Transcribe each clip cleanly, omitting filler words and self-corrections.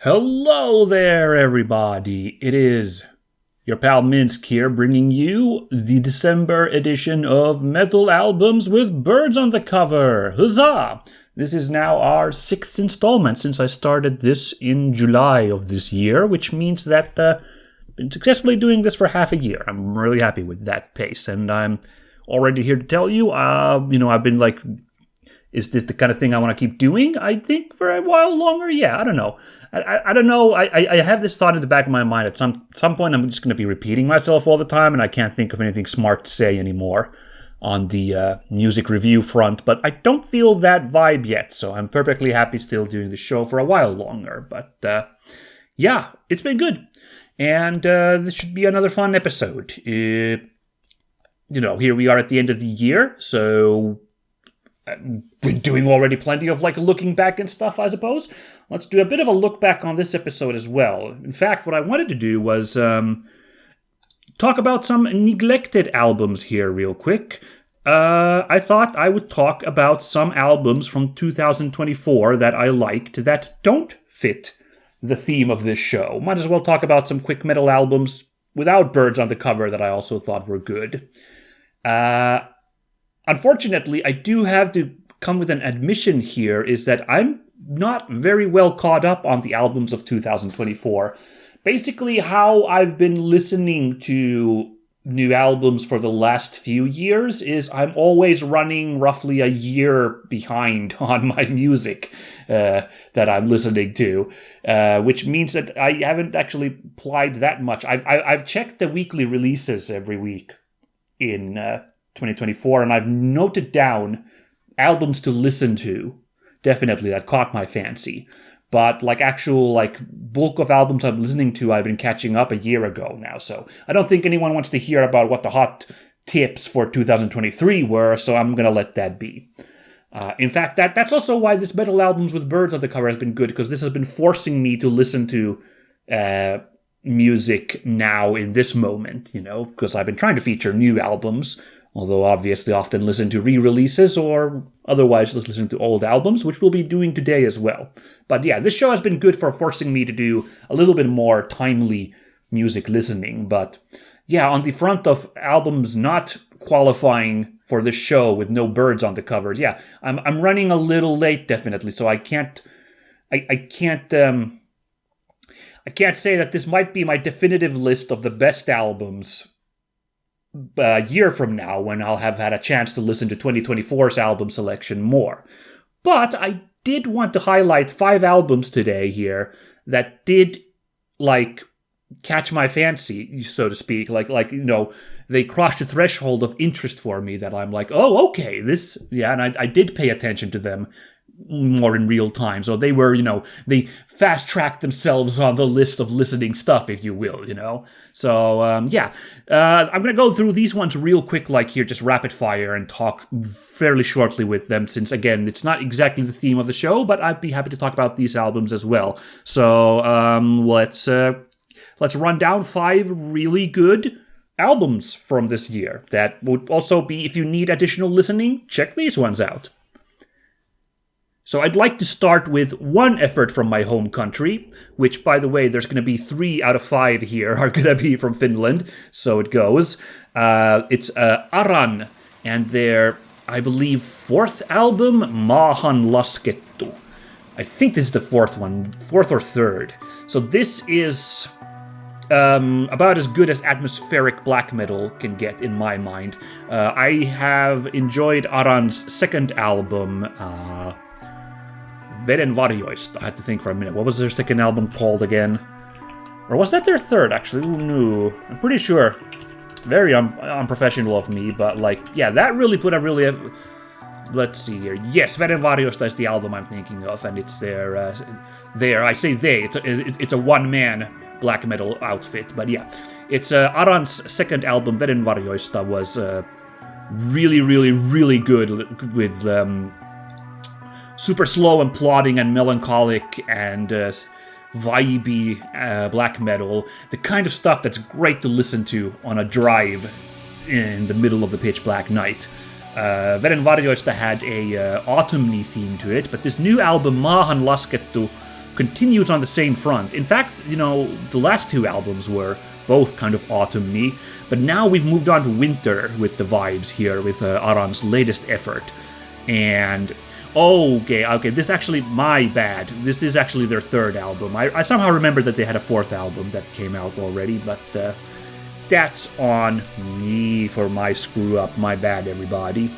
Hello there, everybody. It is your pal Minsk here, bringing you the December edition of Metal Albums with Birds on the Cover. Huzzah! This is now our 6th installment since I started this in July of this year, which means that I've been successfully doing this for half a year. I'm really happy with that pace, and I'm already here to tell you, I've been like, is this the kind of thing I want to keep doing? I think for a while longer, yeah, I don't know. I don't know. I have this thought in the back of my mind. At some point, I'm just going to be repeating myself all the time, and I can't think of anything smart to say anymore on the music review front. But I don't feel that vibe yet, so I'm perfectly happy still doing the show for a while longer. But yeah, it's been good, and this should be another fun episode. Here we are at the end of the year, so we're doing already plenty of looking back and stuff, I suppose. Let's do a bit of a look back on this episode as well. In fact, what I wanted to do was talk about some neglected albums here real quick. I thought I would talk about some albums from 2024 that I liked that don't fit the theme of this show. Might as well talk about some quick metal albums without birds on the cover that I also thought were good. Unfortunately, I do have to come with an admission here, is that I'm not very well caught up on the albums of 2024. Basically, how I've been listening to new albums for the last few years is I'm always running roughly a year behind on my music that I'm listening to, which means that I haven't actually applied that much. I've checked the weekly releases every week in 2024, and I've noted down albums to listen to, definitely, that caught my fancy. But actual bulk of albums I'm listening to, I've been catching up a year ago now, so I don't think anyone wants to hear about what the hot tips for 2023 were, so I'm gonna let that be. In fact, that's also why this metal albums with birds on the cover has been good, because this has been forcing me to listen to music now in this moment, because I've been trying to feature new albums, although obviously often listen to re-releases or otherwise just listen to old albums, which we'll be doing today as well. But yeah, this show has been good for forcing me to do a little bit more timely music listening. But yeah, on the front of albums not qualifying for this show with no birds on the covers, yeah, I'm running a little late, definitely, so I can't say that this might be my definitive list of the best albums a year from now, when I'll have had a chance to listen to 2024's album selection more. But I did want to highlight 5 albums today here that did catch my fancy, so to speak. They crossed the threshold of interest for me, that I'm oh, okay, this, yeah, and I did pay attention to them more in real time. So they were, they fast-tracked themselves on the list of listening stuff, if you will, So, yeah. I'm going to go through these ones real quick, here, just rapid fire, and talk fairly shortly with them, since, again, it's not exactly the theme of the show, but I'd be happy to talk about these albums as well. So, let's run down 5 really good albums from this year. That would also be, if you need additional listening, check these ones out. So I'd like to start with one effort from my home country, which, by the way, there's going to be 3 out of 5 here are going to be from Finland, so it goes. It's Aran, and their, I believe, 4th album, Maahan laskettu. I think this is the 4th one, 4th or 3rd. So this is about as good as atmospheric black metal can get, in my mind. I have enjoyed Aran's 2nd album, Varjoista. I had to think for a minute. What was their 2nd album called again? Or was that their 3rd, actually? Ooh, no. I'm pretty sure. Very unprofessional of me, but yeah, that really put a really... let's see here. Yes, Varjoista is the album I'm thinking of, and it's their... I say they. It's a one-man black metal outfit, but yeah. It's Aran's 2nd album, Varjoista, was really, really, really good with... super slow and plodding and melancholic and vibey black metal. The kind of stuff that's great to listen to on a drive in the middle of the pitch black night. Varjoista had a autumny theme to it, but this new album, Maahan laskettu, continues on the same front. In fact, you know, the last two albums were both kind of autumn-y, but now we've moved on to winter with the vibes here with Aran's latest effort. And okay, this is actually my bad. This is actually their third album. I somehow remember that they had a fourth album that came out already, but that's on me for my screw-up. My bad, everybody.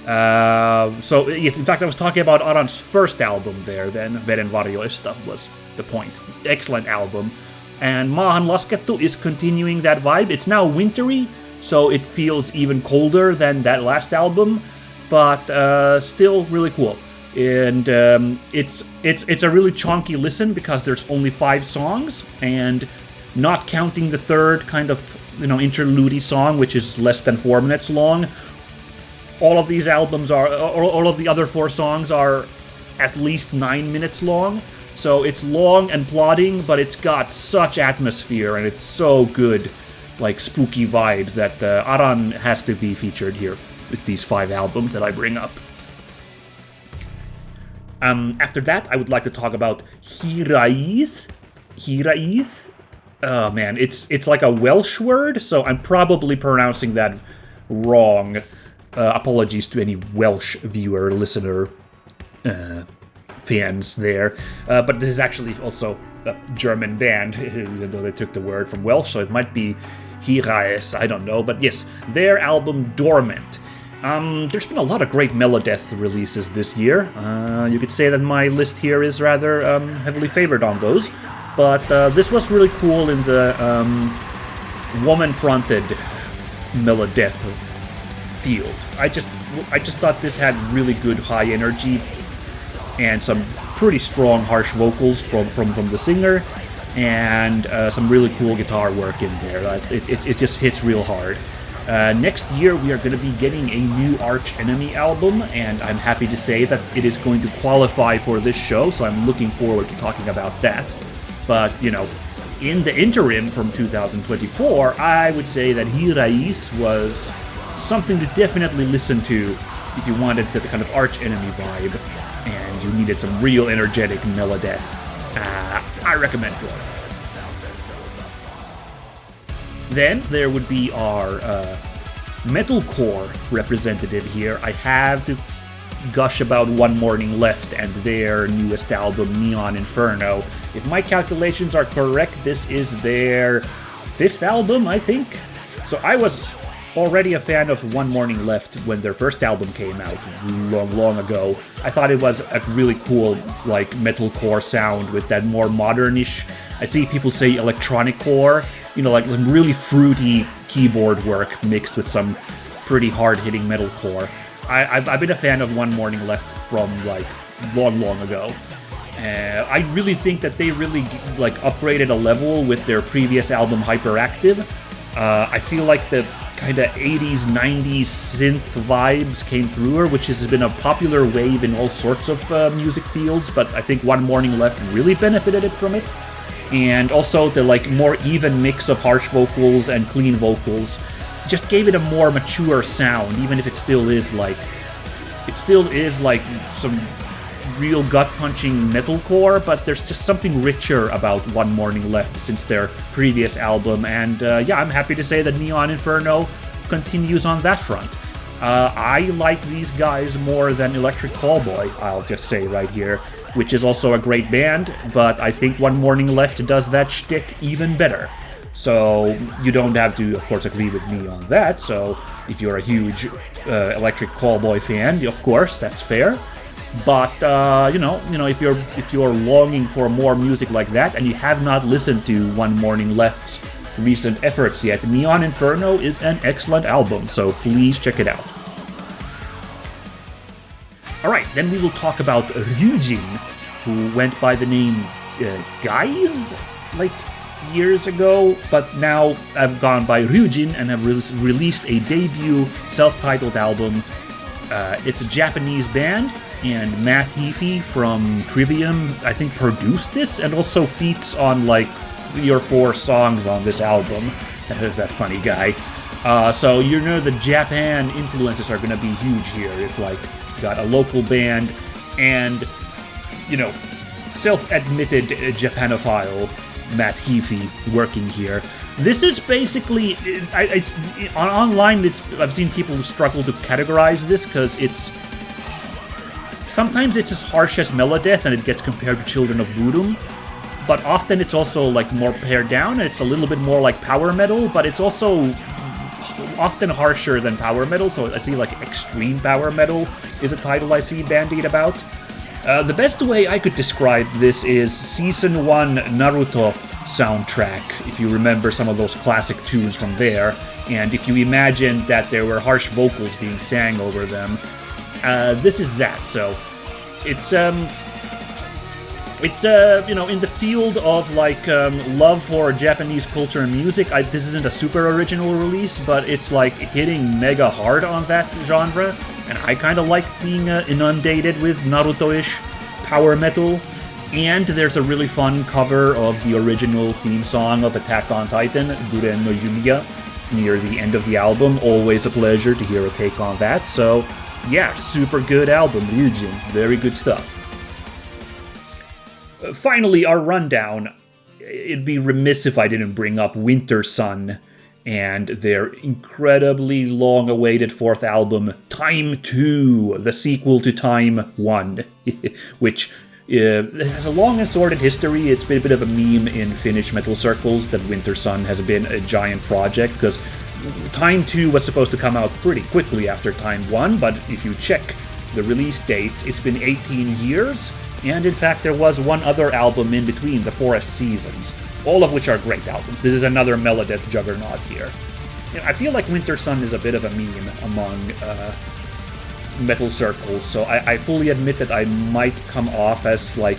So, in fact, I was talking about Aran's first album there, then. Veden varjoista was the point. Excellent album. And Maahan laskettu is continuing that vibe. It's now wintry, so it feels even colder than that last album, but still really cool. And it's a really chunky listen because there's only 5 songs, and not counting the third kind of, you know, interlude song, which is less than 4 minutes long. All of these albums are, all of the other 4 songs are at least 9 minutes long. So it's long and plodding, but it's got such atmosphere, and it's so good, like spooky vibes, that Aran has to be featured here with these 5 albums that I bring up. After that, I would like to talk about Hiraes. Hiraes? Oh man, it's like a Welsh word, so I'm probably pronouncing that wrong. Apologies to any Welsh viewer, listener, fans there. But this is actually also a German band, even though they took the word from Welsh, so it might be Hiraes, I don't know. But yes, their album Dormant. There's been a lot of great melodeath releases this year. You could say that my list here is rather heavily favored on those. But this was really cool in the woman-fronted melodeath field. I just thought this had really good high energy and some pretty strong harsh vocals from the singer, and some really cool guitar work in there. It just hits real hard. Next year we are going to be getting a new Arch Enemy album, and I'm happy to say that it is going to qualify for this show, so I'm looking forward to talking about that. But, you know, in the interim from 2024, I would say that Hiraes was something to definitely listen to if you wanted the kind of Arch Enemy vibe and you needed some real energetic melodeath. I recommend it. Then there would be our metalcore representative here. I have to gush about One Morning Left and their newest album, Neon Inferno. If my calculations are correct, this is their 5th album, I think. So I was already a fan of One Morning Left when their first album came out long ago. I thought it was a really cool, like, metalcore sound with that more modernish, I see people say electronic core, you know, like some really fruity keyboard work mixed with some pretty hard-hitting metalcore. I've been a fan of One Morning Left from, like, long ago. I really think that they really, like, upgraded a level with their previous album, Hyperactive. I feel like the kind of 80s, 90s synth vibes came through her, which has been a popular wave in all sorts of music fields, but I think One Morning Left really benefited from it. And also the, like, more even mix of harsh vocals and clean vocals just gave it a more mature sound, even if it still is like some real gut-punching metalcore, but there's just something richer about One Morning Left since their previous album, and yeah, I'm happy to say that Neon Inferno continues on that front. I like these guys more than Electric Callboy, I'll just say right here, which is also a great band, but I think One Morning Left does that shtick even better. So you don't have to, of course, agree with me on that, so if you're a huge Electric Callboy fan, of course, that's fair. But you know, if you're longing for more music like that, and you have not listened to One Morning Left's recent efforts yet, Neon Inferno is an excellent album, so please check it out. Alright, then we will talk about Ryujin, who went by the name Guys, like, years ago, but now I've gone by Ryujin and have released a debut self-titled album. It's a Japanese band, and Matt Heafy from Trivium, I think, produced this, and also feats on, like, 3 or 4 songs on this album. There's that funny guy. So, you know, the Japan influences are going to be huge here. It's, like, got a local band, and, you know, self-admitted Japanophile Matt Heafy working here. This is basically, online, I've seen people who struggle to categorize this because sometimes it's as harsh as Melodeath and it gets compared to Children of Bodom, but often it's also like more pared down and it's a little bit more like power metal, but it's also often harsher than power metal, so I see like extreme power metal is a title I see bandied about. The best way I could describe this is Season 1 Naruto soundtrack, if you remember some of those classic tunes from there, and if you imagine that there were harsh vocals being sang over them, this is that. So it's in the field of like love for Japanese culture and music. This isn't a super original release, but it's like hitting mega hard on that genre, and I kind of like being inundated with Naruto-ish power metal. And there's a really fun cover of the original theme song of Attack on Titan, Guren no Yumiya, near the end of the album. Always a pleasure to hear a take on that. So yeah, super good album, Ryujin. Very good stuff. Finally, our rundown. It'd be remiss if I didn't bring up Wintersun and their incredibly long-awaited fourth album, Time 2, the sequel to Time 1, which has a long and sordid history. It's been a bit of a meme in Finnish metal circles that Wintersun has been a giant project, because Time 2 was supposed to come out pretty quickly after Time 1, but if you check the release dates, it's been 18 years, and in fact there was one other album in between, the Forest Seasons, all of which are great albums. This is another Melodeath juggernaut here. I feel like Wintersun is a bit of a meme among metal circles, so I fully admit that I might come off as like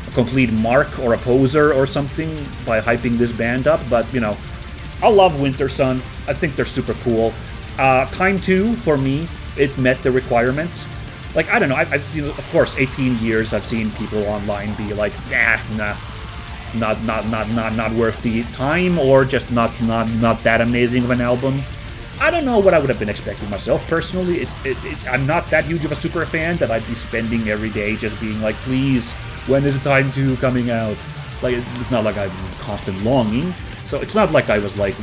a complete mark or a poser or something by hyping this band up, but I love Wintersun. I think they're super cool. Time 2, for me, it met the requirements. Like, I don't know, of course, 18 years I've seen people online be like, nah, not worth the time, or just not that amazing of an album. I don't know what I would have been expecting myself, personally. I'm not that huge of a super fan that I'd be spending every day just being like, please, when is Time 2 coming out? Like, it's not like I'm in constant longing, so it's not like I was like,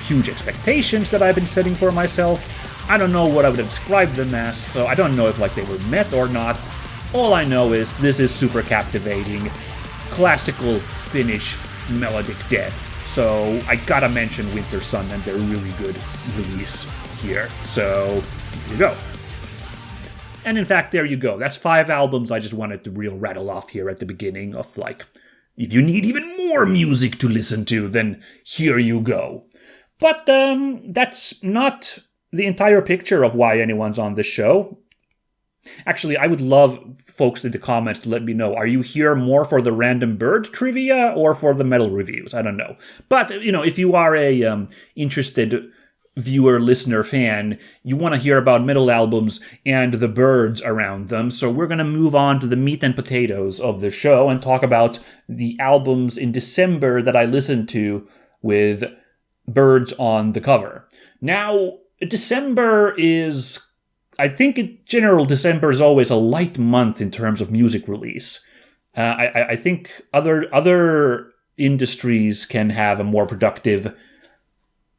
huge expectations that I've been setting for myself. I don't know what I would have described them as, so I don't know if like they were met or not. All I know is this is super captivating, classical Finnish melodic death. So I gotta mention Wintersun and their really good release here. So here you go. And in fact, there you go. That's 5 albums I just wanted to rattle off here at the beginning of like, if you need even more music to listen to, then here you go. But that's not the entire picture of why anyone's on this show. Actually, I would love folks in the comments to let me know, are you here more for the random bird trivia or for the metal reviews? I don't know. But, if you are a interested viewer, listener, fan, you want to hear about metal albums and the birds around them, so we're going to move on to the meat and potatoes of the show and talk about the albums in December that I listened to with birds on the cover. Now, December is... I think in general, December is always a light month in terms of music release. I think other industries can have a more productive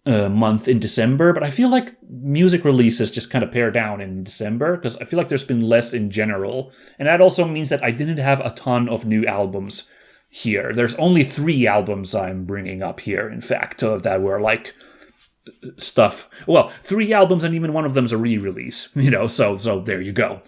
month in December, but I feel like music releases just kind of pare down in December, because I feel like there's been less in general. And that also means that I didn't have a ton of new albums here. There's only 3 albums I'm bringing up here, in fact, that were like... stuff. Well, 3 albums, and even one of them's a re-release, so there you go.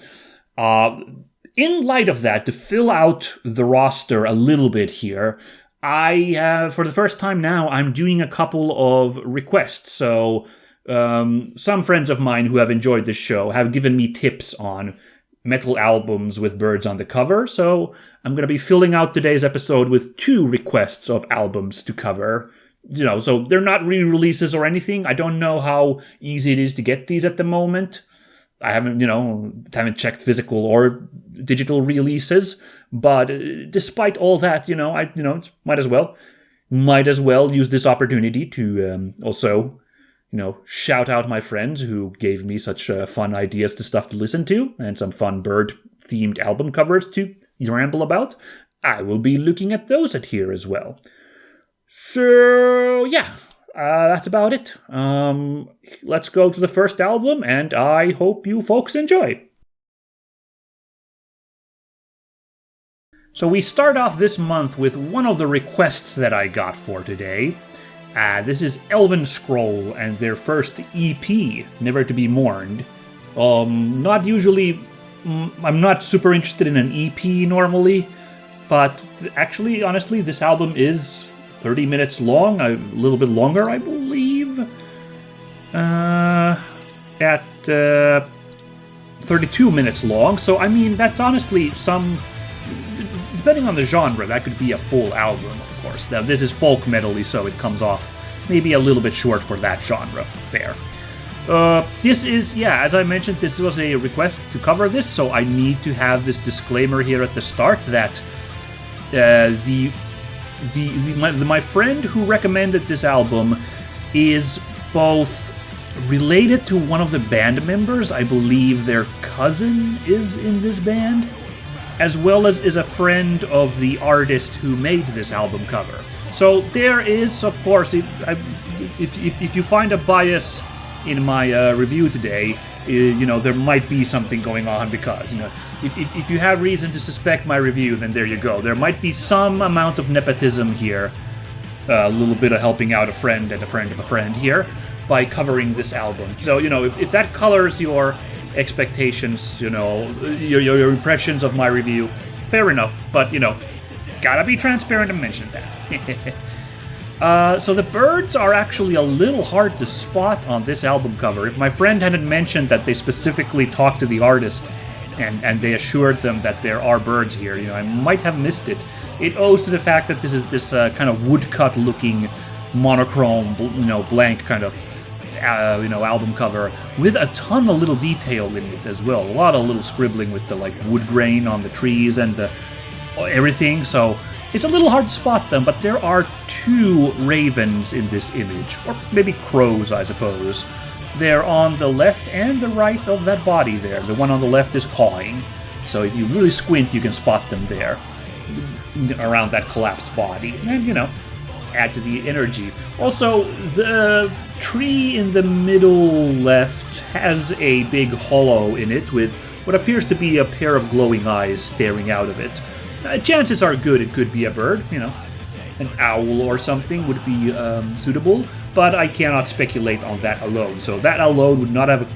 In light of that, to fill out the roster a little bit here, for the first time now, I'm doing a couple of requests. So, some friends of mine who have enjoyed this show have given me tips on metal albums with birds on the cover, so I'm going to be filling out today's episode with 2 requests of albums to cover. So they're not re-releases or anything. I don't know how easy it is to get these at the moment. I haven't checked physical or digital releases. But despite all that, I might as well use this opportunity to also, shout out my friends who gave me such fun ideas to stuff to listen to and some fun bird-themed album covers to ramble about, I will be looking at those at here as well. So, yeah, that's about it. Let's go to the first album, and I hope you folks enjoy. So we start off this month with one of the requests that I got for today. This is Elvenscroll and their first EP, Never to be Mourned. Not usually... I'm not super interested in an EP normally, but actually, honestly, this album is 30 minutes long, a little bit longer, I believe. At 32 minutes long, so I mean, that's honestly some... Depending on the genre, that could be a full album, of course. Now, this is folk metal-y, so it comes off maybe a little bit short for that genre. Fair. This is, yeah, as I mentioned, this was a request to cover this, so I need to have this disclaimer here at the start that my friend who recommended this album is both related to one of the band members. I believe their cousin is in this band, as well as is a friend of the artist who made this album cover. So there is, of course, if you find a bias in my review today, there might be something going on because, if you have reason to suspect my review, then there you go. There might be some amount of nepotism here, a little bit of helping out a friend and a friend of a friend here by covering this album. So, if that colors your expectations, your impressions of my review, fair enough, but, gotta be transparent and mention that. So the birds are actually a little hard to spot on this album cover. If my friend hadn't mentioned that they specifically talked to the artist and they assured them that there are birds here, I might have missed it. It owes to the fact that this is this kind of woodcut-looking, monochrome, blank kind of, album cover with a ton of little detail in it as well. A lot of little scribbling with the wood grain on the trees and the everything. So it's a little hard to spot them, but there are two ravens in this image, or maybe crows, I suppose. They're on the left and the right of that body there. The one on the left is cawing, so if you really squint, you can spot them there around that collapsed body, and add to the energy. Also, the tree in the middle left has a big hollow in it with what appears to be a pair of glowing eyes staring out of it. Chances are good it could be a bird, an owl or something would be suitable, but I cannot speculate on that alone. So that alone would not have,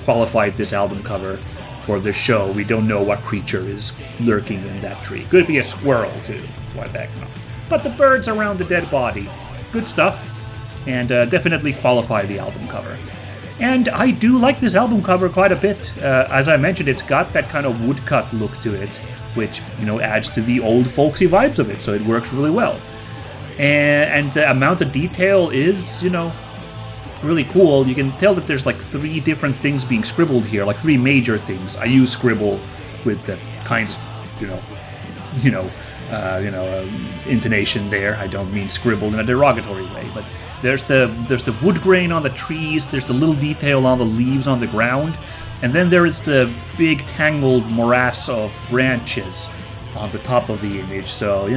qualified this album cover for the show. We don't know what creature is lurking in that tree. Could be a squirrel, too. Why the heck not? But the birds around the dead body, good stuff, and definitely qualify the album cover. And I do like this album cover quite a bit. As I mentioned, it's got that kind of woodcut look to it, which, adds to the old folksy vibes of it, so it works really well. And the amount of detail is, really cool. You can tell that there's 3 different things being scribbled here, 3 major things. I use scribble with the kinds, intonation there. I don't mean scribble in a derogatory way, but there's the wood grain on the trees, there's the little detail on the leaves on the ground, and then there is the big tangled morass of branches on the top of the image. So,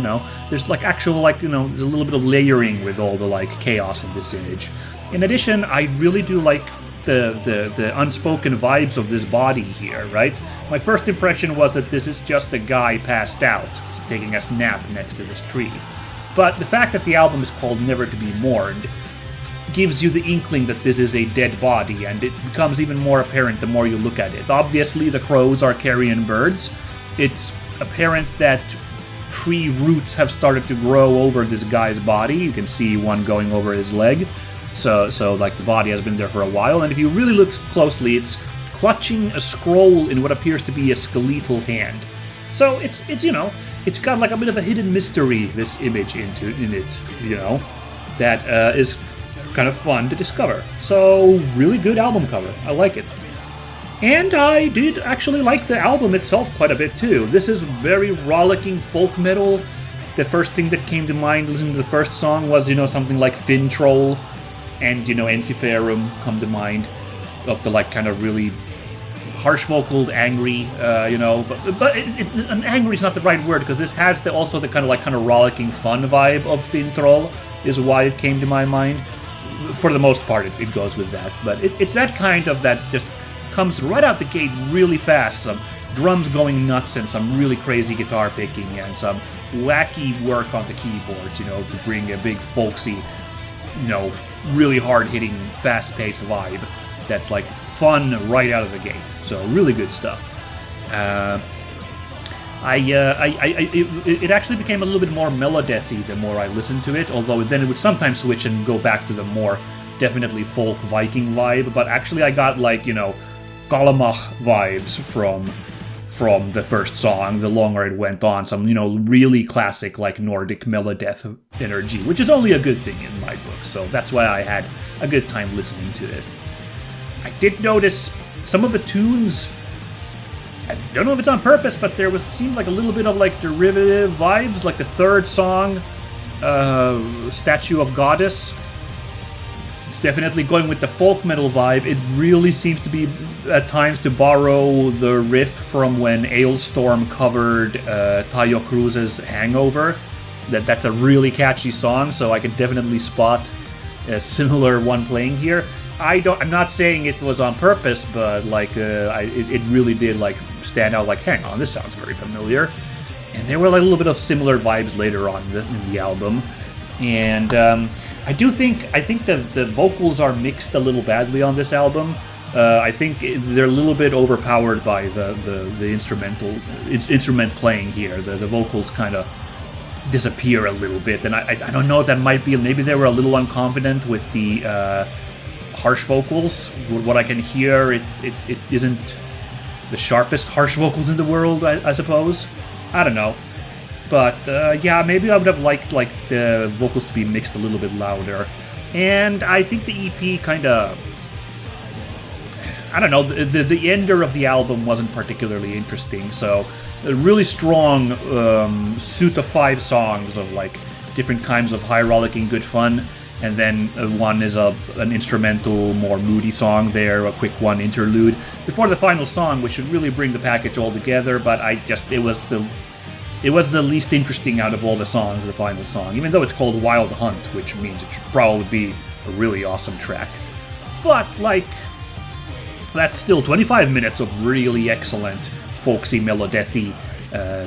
there's actual there's a little bit of layering with all the chaos in this image. In addition, I really do like the unspoken vibes of this body here, right? My first impression was that this is just a guy passed out, taking a nap next to this tree. But the fact that the album is called Never to be Mourned gives you the inkling that this is a dead body, and it becomes even more apparent the more you look at it. Obviously, the crows are carrion birds. It's apparent that tree roots have started to grow over this guy's body. You can see one going over his leg. So the body has been there for a while, and if you really look closely, it's clutching a scroll in what appears to be a skeletal hand. So it's got a bit of a hidden mystery, this image in it, that is kind of fun to discover. So, really good album cover. I like it. And I did actually like the album itself quite a bit too. This is very rollicking folk metal. The first thing that came to mind listening to the first song was, something like Fin Troll and, Ensiferum come to mind of the kind of really harsh vocaled, angry, but an angry is not the right word, because this has also the kind of rollicking fun vibe of Fintroll, is why it came to my mind. For the most part, it goes with that, but it's that kind of that just comes right out the gate really fast. Some drums going nuts and some really crazy guitar picking and some wacky work on the keyboards, to bring a big folksy, really hard-hitting, fast-paced vibe that's like fun right out of the gate. So really good stuff. It actually became a little bit more melodethy the more I listened to it, although then it would sometimes switch and go back to the more definitely folk Viking vibe, but actually I got Kalamach vibes from the first song, the longer it went on, some, really classic, Nordic melodeth energy, which is only a good thing in my book, so that's why I had a good time listening to it. I did notice some of the tunes, I don't know if it's on purpose, but seemed like a little bit of, derivative vibes, like the third song, Statue of Goddess. Definitely going with the folk metal vibe. It really seems to be at times to borrow the riff from when Ailstorm covered Tayo Cruz's Hangover. That's a really catchy song, so I could definitely spot a similar one playing here. I'm not saying it was on purpose, but it really did stand out. Hang on, this sounds very familiar. And there were a little bit of similar vibes later on in the album, and I think the vocals are mixed a little badly on this album. I think they're a little bit overpowered by the instrument playing here. The vocals kind of disappear a little bit, and I don't know if that might be, maybe they were a little unconfident with the harsh vocals. What I can hear, it isn't the sharpest harsh vocals in the world, I suppose. I don't know. But, maybe I would have liked, the vocals to be mixed a little bit louder. And I think the EP kind of... I don't know, the ender of the album wasn't particularly interesting, so a really strong suit of 5 songs of, different kinds of high rollicking good fun, and then one is an instrumental, more moody song there, a quick one interlude, before the final song, which should really bring the package all together, but it was the least interesting out of all the songs, the final song, even though it's called Wild Hunt, which means it should probably be a really awesome track. But, that's still 25 minutes of really excellent, folksy, melodethy,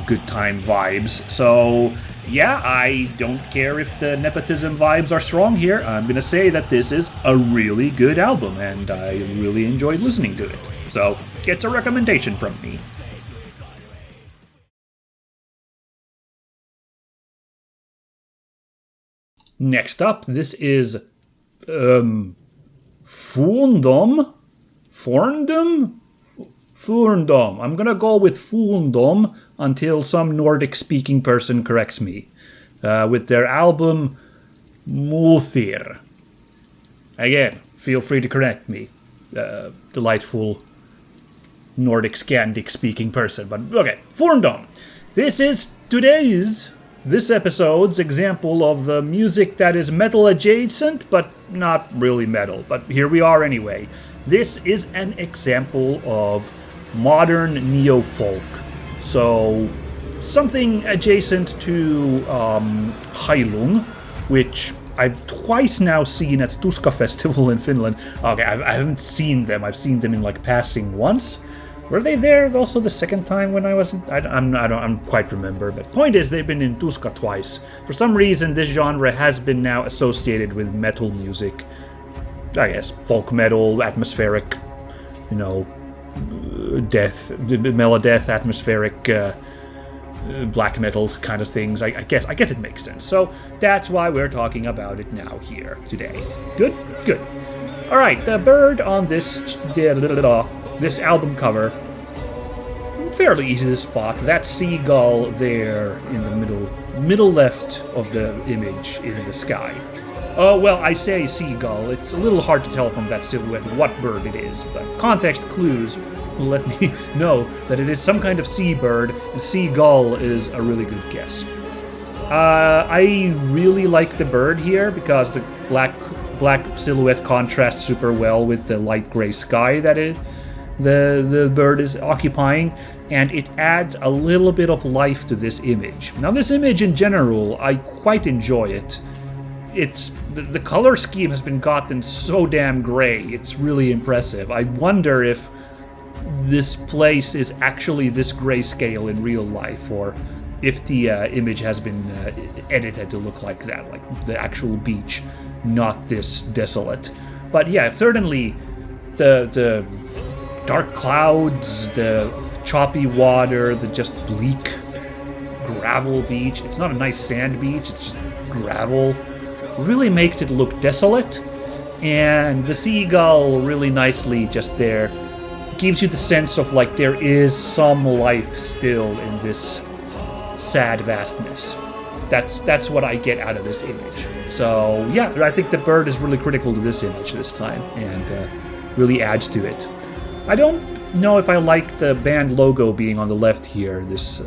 good time vibes. So, yeah, I don't care if the nepotism vibes are strong here. I'm gonna say that this is a really good album, and I really enjoyed listening to it. So, gets a recommendation from me. Next up, this is Forndom? Forndom. I'm gonna go with Forndom until some Nordic-speaking person corrects me. With their album Mothir. Again, feel free to correct me. Delightful Nordic Scandic-speaking person. But okay, Forndom. This is this episode's example of the music that is metal adjacent, but not really metal. But here we are anyway. This is an example of modern neo-folk. So, something adjacent to Heilung, which I've twice now seen at Tuska Festival in Finland. Okay, I haven't seen them. I've seen them in passing once. Were they there also the second time when I was... I don't quite remember, but point is they've been in Tuska twice. For some reason, this genre has been now associated with metal music. I guess folk metal, atmospheric, death, melodeath, atmospheric, black metal kind of things. I guess it makes sense. So that's why we're talking about it now here today. Good. All right, the bird on this album cover, fairly easy to spot. That seagull there in the middle left of the image in the sky. Oh, well, I say seagull. It's a little hard to tell from that silhouette what bird it is, but context clues will let me know that it is some kind of seabird, and seagull is a really good guess. I really like the bird here because the black silhouette contrasts super well with the light gray sky that the bird is occupying, and it adds a little bit of life to this image. Now, this image in general, I quite enjoy it. It's the color scheme has been gotten so damn gray. It's really impressive. I wonder if this place is actually this grayscale in real life, or if the image has been edited to look like that, like the actual beach, not this desolate. But yeah, certainly the dark clouds, the choppy water, the just bleak gravel beach. It's not a nice sand beach, it's just gravel. Really makes it look desolate. And the seagull really nicely just there gives you the sense of like there is some life still in this sad vastness. That's what I get out of this image. So yeah, I think the bird is really critical to this image this time, and really adds to it. I don't know if I like the band logo being on the left here, this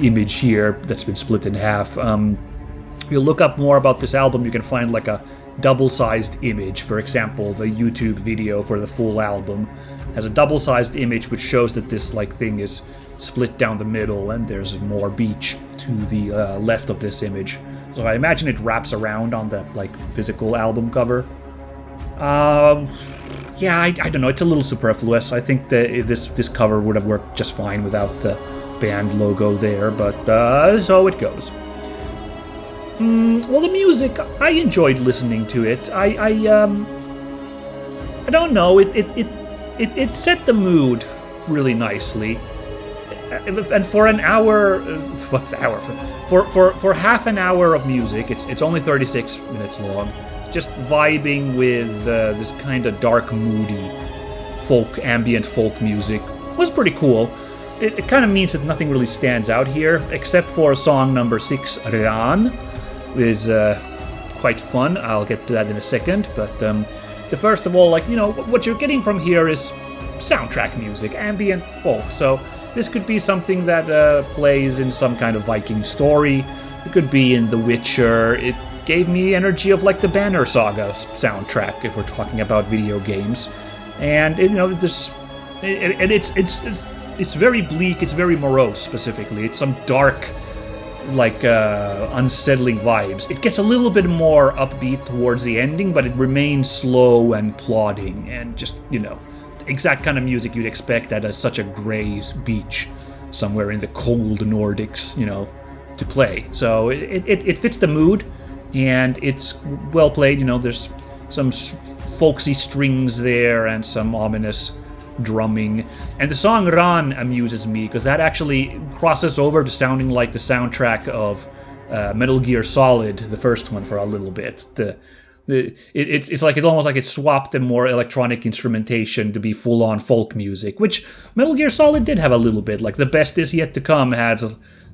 image here that's been split in half. If you look up more about this album, you can find like a double-sized image. For example, the YouTube video for the full album has a double-sized image which shows that this like thing is split down the middle, and there's more beach to the left of this image. So I imagine it wraps around on the like physical album cover. Yeah, I don't know. It's a little superfluous. I think that this cover would have worked just fine without the band logo there, but so it goes. Well, the music, I enjoyed listening to it. I don't know. It set the mood really nicely. And for an hour, for half an hour of music, it's only 36 minutes long. Just vibing with this kind of dark, moody ambient folk music was pretty cool. It kind of means that nothing really stands out here, except for song number 6, Aran, is quite fun. I'll get to that in a second, but first of all, like, you know, what you're getting from here is soundtrack music, ambient folk. So this could be something that plays in some kind of Viking story. It could be in The Witcher. It gave me energy of like the Banner Saga soundtrack, if we're talking about video games. And you know, it's very bleak. It's very morose. Specifically, it's some dark, like unsettling vibes. It gets a little bit more upbeat towards the ending, but it remains slow and plodding, and just, you know, the exact kind of music you'd expect at such a gray beach somewhere in the cold Nordics, you know, to play. So it fits the mood, and it's well played. You know, there's some folksy strings there and some ominous drumming. And the song Ran amuses me because that actually crosses over to sounding like the soundtrack of Metal Gear Solid, the first one, for a little bit. It's like it almost like it swapped the more electronic instrumentation to be full-on folk music, which Metal Gear Solid did have a little bit. Like The Best Is Yet to Come has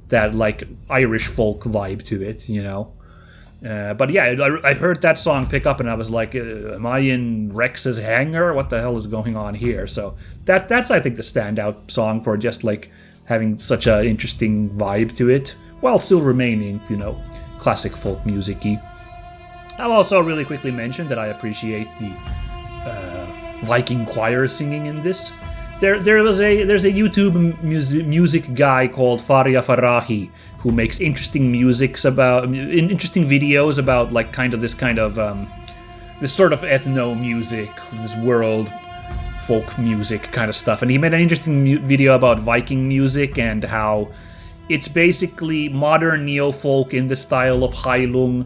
that like Irish folk vibe to it, you know. But yeah, I heard that song pick up and I was like, am I in Rex's hangar? What the hell is going on here? So that's I think the standout song for just like having such an interesting vibe to it, while still remaining, you know, classic folk music-y. I'll also really quickly mention that I appreciate the Viking choir singing in this. There's a YouTube music guy called Faria Farahi who makes interesting interesting videos about like this sort of ethno music, this world folk music kind of stuff. And he made an interesting video about Viking music and how it's basically modern neo-folk in the style of Heilung.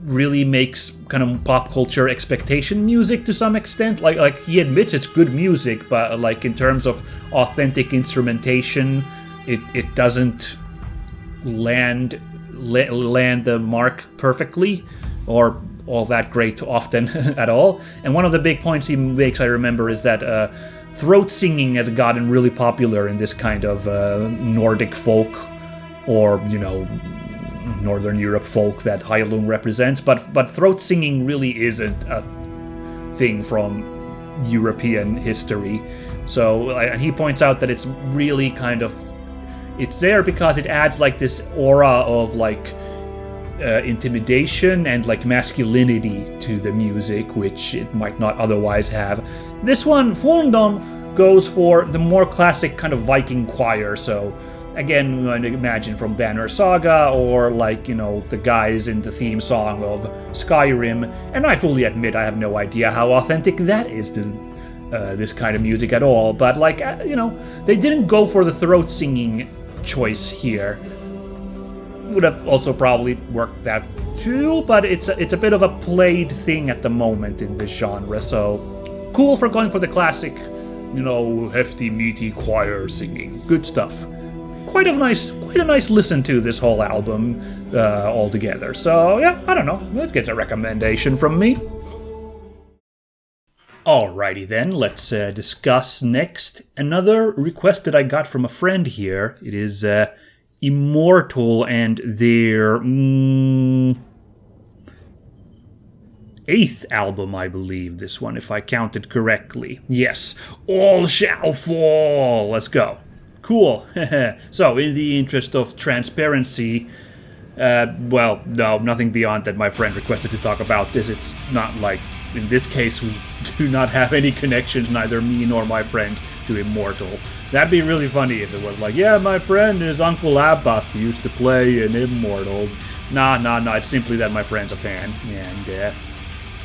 Really makes kind of pop culture expectation music to some extent. Like he admits it's good music, but like in terms of authentic instrumentation, it doesn't land the mark perfectly or all that great often at all. And one of the big points he makes, I remember, is that throat singing has gotten really popular in this kind of Nordic folk, or, you know, Northern Europe folk that Heilung represents, but throat singing really isn't a thing from European history. So, and he points out that it's really it's there because it adds like this aura of like intimidation and like masculinity to the music, which it might not otherwise have. This one, Forndom, goes for the more classic kind of Viking choir, so again, you imagine from Banner Saga, or like, you know, the guys in the theme song of Skyrim, and I fully admit I have no idea how authentic that is to this kind of music at all, but like, you know, they didn't go for the throat singing choice here. Would have also probably worked that too, but it's a bit of a played thing at the moment in this genre, so cool for going for the classic, you know, hefty, meaty choir singing. Good stuff. Quite a nice listen to this whole album altogether. So yeah, I don't know, that gets a recommendation from me. Alrighty then, let's discuss next another request that I got from a friend here. It is Immortal and their 8th album, I believe, this one, if I counted correctly. Yes, All Shall Fall. Let's go. Cool. So, in the interest of transparency, well, no, nothing beyond that. My friend requested to talk about this. It's not like, in this case, we do not have any connections, neither me nor my friend, to Immortal. That'd be really funny if it was like, yeah, my friend, his Uncle Abath used to play in Immortal. Nah, it's simply that my friend's a fan, and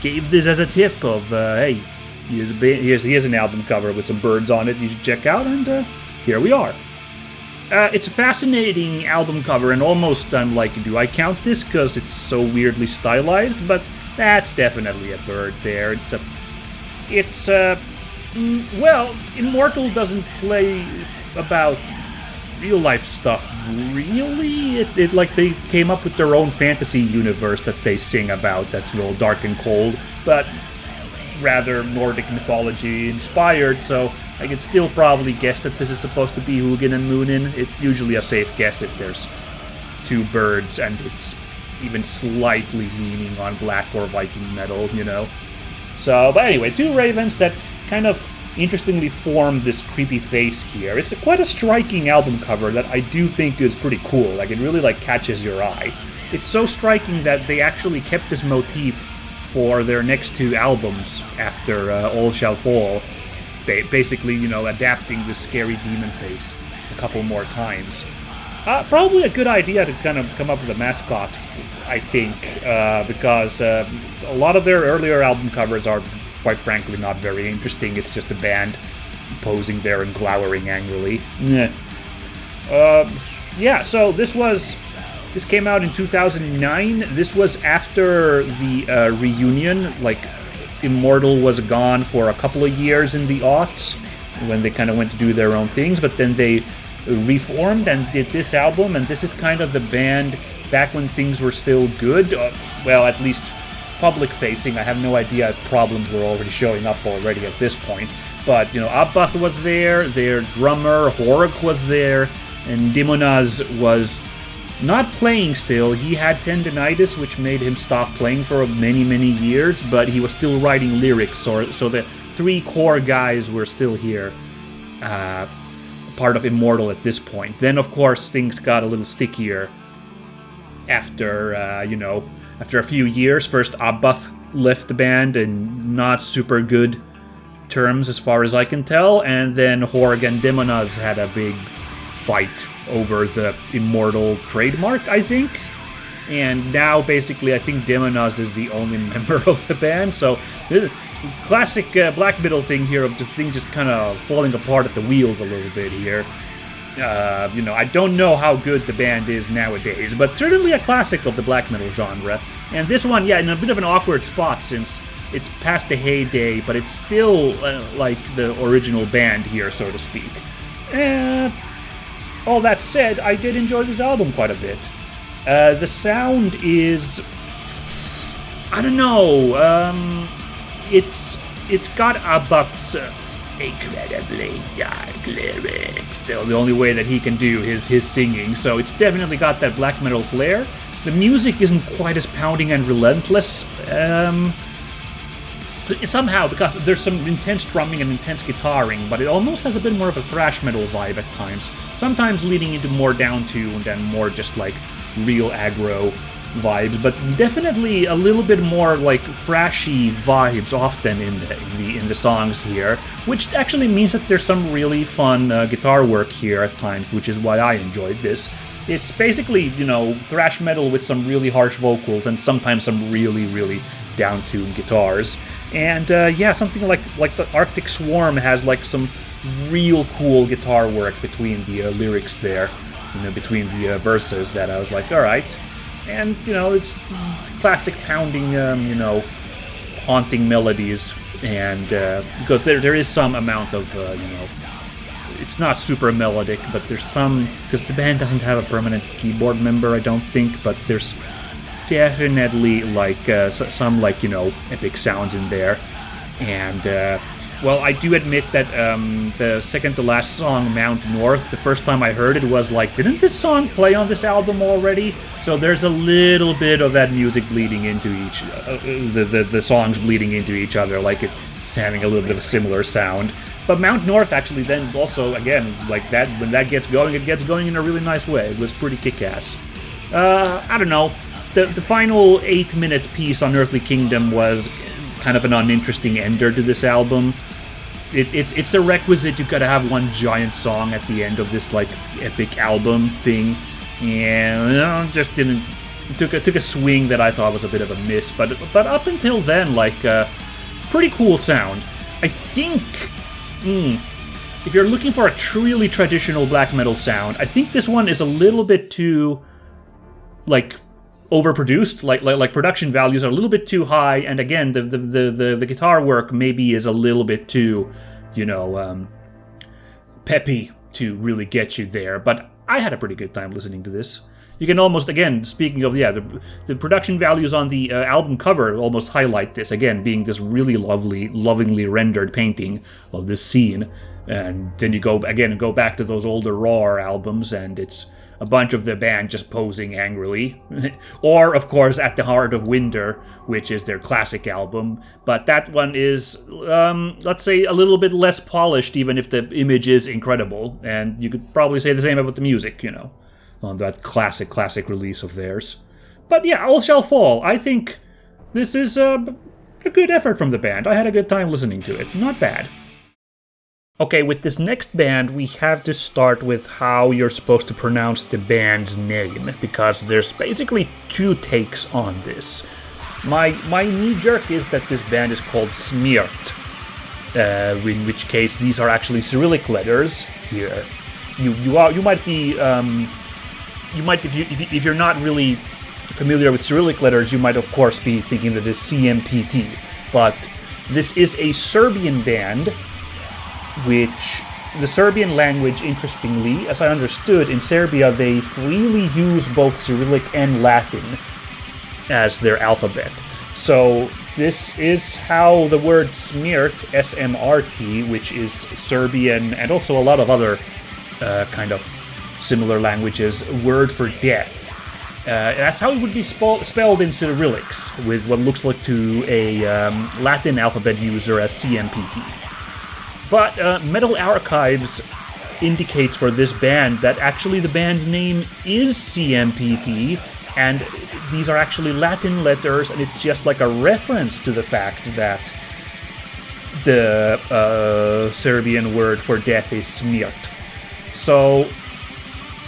gave this as a tip of, hey, here's an album cover with some birds on it you should check out, and here we are. It's a fascinating album cover, and almost I'm like, do I count this because it's so weirdly stylized? But that's definitely a bird there. Well, Immortal doesn't play about real life stuff, really. It like they came up with their own fantasy universe that they sing about that's real dark and cold, but rather Nordic mythology inspired, so I could still probably guess that this is supposed to be Hugin and Munin. It's usually a safe guess if there's two birds and it's even slightly leaning on black or Viking metal, you know. So, but anyway, two ravens that kind of interestingly form this creepy face here. It's quite a striking album cover that I do think is pretty cool. Like, it really like catches your eye. It's so striking that they actually kept this motif for their next two albums after All Shall Fall. Basically, you know, adapting this scary demon face a couple more times. Probably a good idea to kind of come up with a mascot, I think, because a lot of their earlier album covers are, quite frankly, not very interesting. It's just a band posing there and glowering angrily. Yeah, so this came out in 2009. This was after the reunion. Like, Immortal was gone for a couple of years in the aughts when they kind of went to do their own things, but then they reformed and did this album, and this is kind of the band back when things were still good. Well, at least public-facing. I have no idea if problems were already showing up already at this point. But, you know, Abath was there, their drummer, Horek was there, and Dimonaz was not playing still. He had tendinitis, which made him stop playing for many, many years, but he was still writing lyrics, so the three core guys were still here, part of Immortal at this point. Then, of course, things got a little stickier after, after a few years. First, Abath left the band in not super good terms as far as I can tell, and then Horeg and Dimonaz had a big fight over the Immortal trademark, I think. And now, basically, I think Dimonaz is the only member of the band, so classic black metal thing here of things just kind of falling apart at the wheels a little bit here. I don't know how good the band is nowadays, but certainly a classic of the black metal genre. And this one, yeah, in a bit of an awkward spot since it's past the heyday, but it's still like the original band here, so to speak. All that said, I did enjoy this album quite a bit. The sound is, I don't know, it's got Abath's incredibly dark lyrics. Still the only way that he can do his singing, so it's definitely got that black metal flair. The music isn't quite as pounding and relentless, somehow, because there's some intense drumming and intense guitaring, but it almost has a bit more of a thrash metal vibe at times, sometimes leading into more down-tuned and more just like real aggro vibes, but definitely a little bit more like thrashy vibes often in the songs here, which actually means that there's some really fun guitar work here at times, which is why I enjoyed this. It's basically, you know, thrash metal with some really harsh vocals and sometimes some really, really down-tuned guitars. And yeah, something like the Arctic Swarm has like some real cool guitar work between the lyrics there, you know, between the verses that I was like, all right. And, you know, it's classic pounding, you know, haunting melodies, and because there is some amount of, you know, it's not super melodic, but there's some, because the band doesn't have a permanent keyboard member, I don't think, but there's definitely like some, like, you know, epic sounds in there. And well, I do admit that the second to last song, Mount North, the first time I heard it was like, didn't this song play on this album already? So there's a little bit of that music bleeding into each, the songs bleeding into each other, like it's having a little bit of a similar sound. But Mount North actually then also, again, like that, when that gets going, it gets going in a really nice way. It was pretty kick-ass. I don't know. The final 8-minute piece, Unearthly Kingdom, was kind of an uninteresting ender to this album. It's the requisite. You've got to have one giant song at the end of this like epic album thing, and you know, just didn't. Took a swing that I thought was a bit of a miss, but up until then, like pretty cool sound. I think if you're looking for a truly traditional black metal sound, I think this one is a little bit too like overproduced, like production values are a little bit too high, and again, the guitar work maybe is a little bit too, you know, peppy to really get you there. But I had a pretty good time listening to this. You can almost, again, speaking of, yeah, the production values on the album cover almost highlight this, again, being this really lovingly rendered painting of this scene. And then you go back to those older Roar albums, and it's a bunch of the band just posing angrily. Or, of course, At the Heart of Winter, which is their classic album. But that one is, let's say, a little bit less polished, even if the image is incredible. And you could probably say the same about the music, you know, on that classic release of theirs. But yeah, All Shall Fall. I think this is a good effort from the band. I had a good time listening to it. Not bad. Okay, with this next band, we have to start with how you're supposed to pronounce the band's name, because there's basically two takes on this. My knee-jerk is that this band is called Smirt, in which case these are actually Cyrillic letters here. You might be if you're not really familiar with Cyrillic letters, you might of course be thinking that it's CMPT, but this is a Serbian band, which the Serbian language, interestingly, as I understood, in Serbia they freely use both Cyrillic and Latin as their alphabet. So this is how the word Smirt, S-M-R-T, which is Serbian and also a lot of other kind of similar languages, word for death. That's how it would be spelled in Cyrillics, with what looks like to a Latin alphabet user as CMPT. But Metal Archives indicates for this band that actually the band's name is CMPT, and these are actually Latin letters, and it's just like a reference to the fact that the Serbian word for death is Smirt. So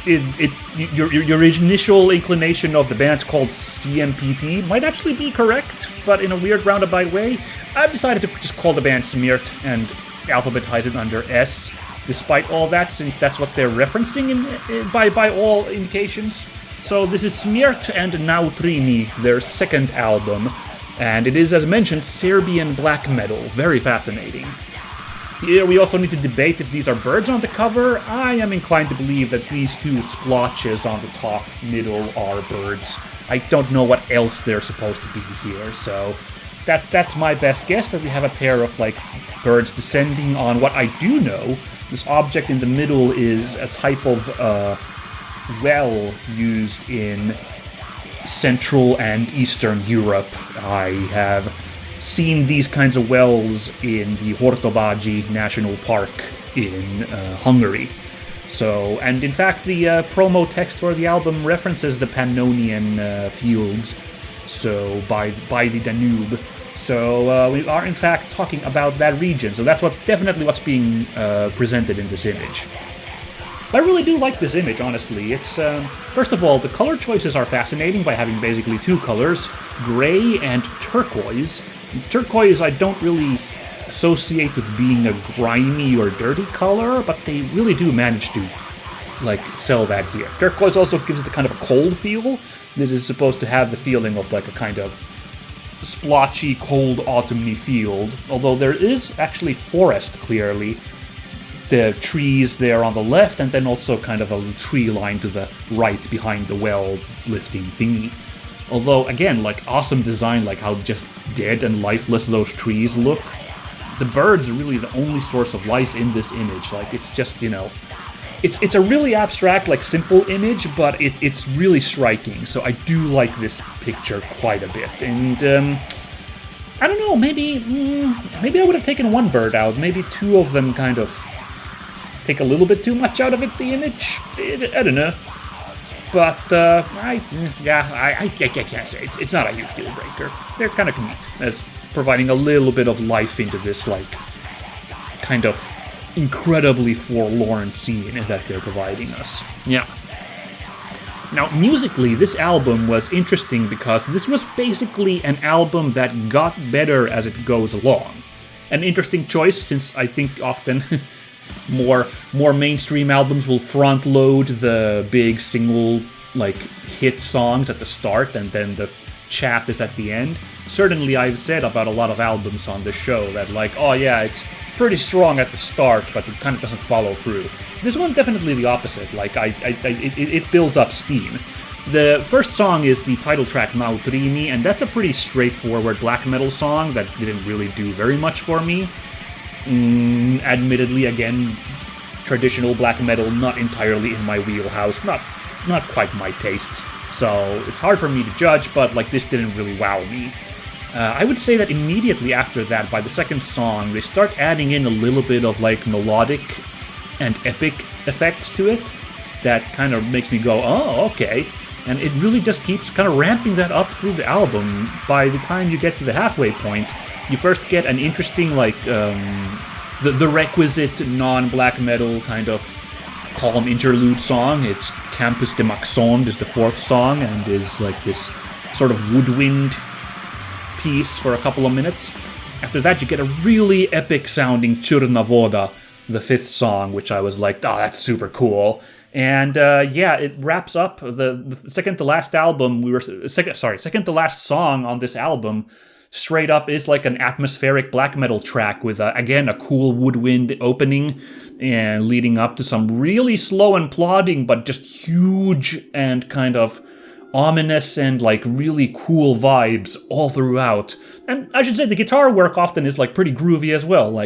your initial inclination of the band's called CMPT might actually be correct, but in a weird roundabout way, I've decided to just call the band Smirt and alphabetize it under S, despite all that, since that's what they're referencing by all indications. So this is Smirt and Utrini, their second album, and it is, as mentioned, Serbian black metal. Very fascinating. Here we also need to debate if these are birds on the cover. I am inclined to believe that these two splotches on the top middle are birds. I don't know what else they're supposed to be here, so that's my best guess, that we have a pair of like birds descending on what I do know. This object in the middle is a type of well used in Central and Eastern Europe. I have seen these kinds of wells in the Hortobágy National Park in Hungary. So, and in fact, the promo text for the album references the Pannonian fields, so by the Danube. So we are in fact talking about that region. So that's definitely what's being presented in this image. I really do like this image, honestly. It's first of all, the color choices are fascinating by having basically two colors, gray and turquoise. Turquoise I don't really associate with being a grimy or dirty color, but they really do manage to sell that here. Turquoise also gives it a kind of a cold feel. This is supposed to have the feeling of like a kind of splotchy, cold, autumny field, although there is actually forest clearly. The trees there on the left, and then also kind of a tree line to the right behind the well-lifting thingy. Although, again, awesome design, how just dead and lifeless those trees look. The birds are really the only source of life in this image. It's just, it's a really abstract, simple image, but it's really striking. So I do like this picture quite a bit. And, I don't know, maybe I would have taken one bird out. Maybe two of them kind of take a little bit too much out of it, the image. I don't know. But, I can't say. It's not a huge deal breaker. They're kind of neat as providing a little bit of life into this, kind of incredibly forlorn scene that they're providing us. Yeah. Now, musically, this album was interesting because this was basically an album that got better as it goes along. An interesting choice, since I think often more mainstream albums will front load the big single hit songs at the start and then the chaff is at the end. Certainly I've said about a lot of albums on this show that oh yeah, it's pretty strong at the start, but it kind of doesn't follow through. This one definitely the opposite. It builds up steam. The first song is the title track Utrini, and that's a pretty straightforward black metal song that didn't really do very much for me. Admittedly, again, traditional black metal, not entirely in my wheelhouse, not quite my tastes, so it's hard for me to judge, but this didn't really wow me. I would say that immediately after that, by the second song, they start adding in a little bit of melodic and epic effects to it that kind of makes me go, oh, okay. And it really just keeps kind of ramping that up through the album. By the time you get to the halfway point, you first get an interesting, the requisite non-black metal kind of calm interlude song. It's Campus de Maxond is the fourth song, and is this sort of woodwind piece for a couple of minutes. After that, you get a really epic-sounding Churna Voda, the fifth song, which I was like, oh, that's super cool. And yeah, it wraps up the second to last album. Second to last song on this album. Straight up is an atmospheric black metal track with, again, a cool woodwind opening and leading up to some really slow and plodding, but just huge and kind of ominous and really cool vibes all throughout. And I should say the guitar work often is pretty groovy as well,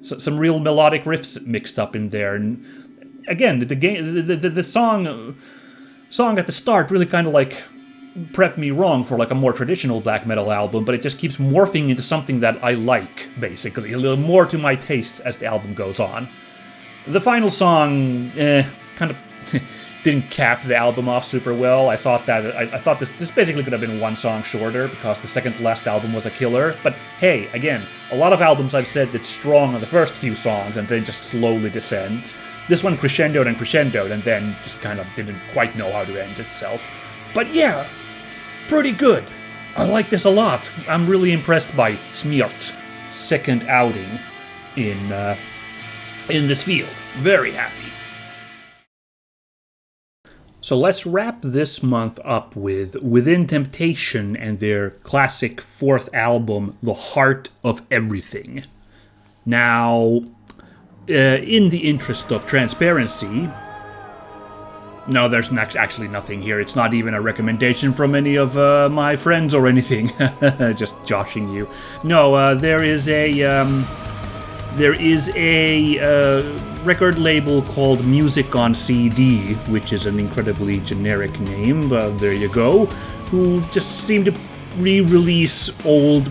some real melodic riffs mixed up in there. And again, the song at the start really kind of prepped me wrong for a more traditional black metal album, but it just keeps morphing into something that I like, basically, a little more to my tastes as the album goes on. The final song kind of didn't cap the album off super well. I thought this basically could have been one song shorter because the second to last album was a killer. But hey, again, a lot of albums I've said that's strong on the first few songs and then just slowly descends. This one crescendoed and then just kind of didn't quite know how to end itself. But yeah, pretty good. I like this a lot. I'm really impressed by Smyrt's second outing in this field. Very happy. So let's wrap this month up with Within Temptation and their classic fourth album, The Heart of Everything. Now, in the interest of transparency, no, there's actually nothing here. It's not even a recommendation from any of my friends or anything. Just joshing you. No, there is a record label called Music on CD, which is an incredibly generic name, but there you go, who just seem to re-release old